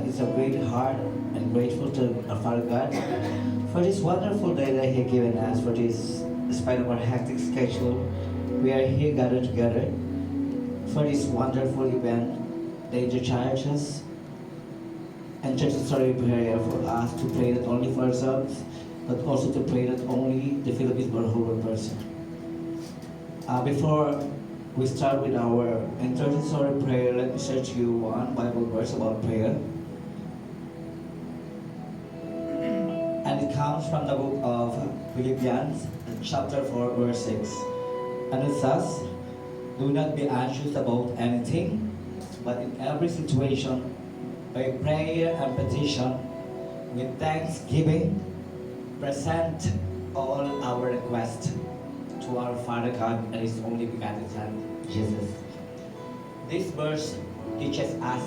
is a great heart and grateful to our Father God for this wonderful day that He has given us. For this, despite of our hectic schedule, we are here gathered together for this wonderful event that intercharges and church story prayer for us to pray not only for ourselves, but also to pray not only the Philippines but the whole person. Before we start with our intercessory prayer, let me share to you one Bible verse about prayer. And it comes from the book of Philippians, chapter 4, verse 6. And it says, "Do not be anxious about anything, but in every situation, by prayer and petition, with thanksgiving, present all our requests to our Father God and His only begotten Son, Jesus." This verse teaches us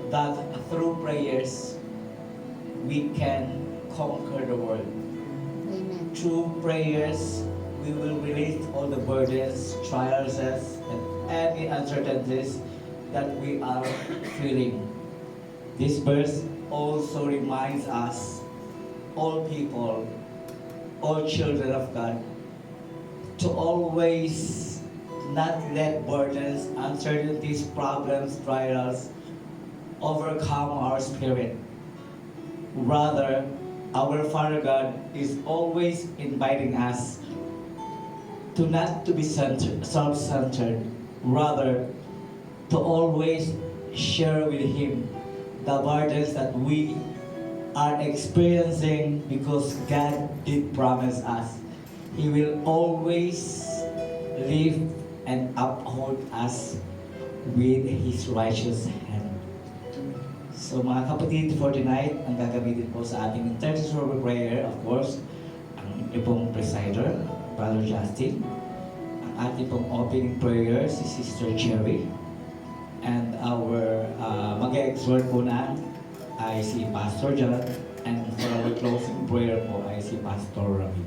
that through prayers, we can conquer the world. Amen. Through prayers, we will release all the burdens, trials, and any uncertainties that we are feeling. This verse also reminds us, all people, all children of God, to always not let burdens, uncertainties, problems, trials overcome our spirit. Rather, our Father God is always inviting us to not to be self-centered, rather to always share with Him the burdens that we are experiencing, because God did promise us He will always live and uphold us with His righteous hand. So mga kapatid, for tonight, ang gagamitin po sa ating intercessory prayer, of course, ang inyong pong presider, Brother Justin, ang ating pong opening prayer, si Sister Cherry, and our mag-exhort po na ay si Pastor John, and for our closing prayer po ay si Pastor Ravi.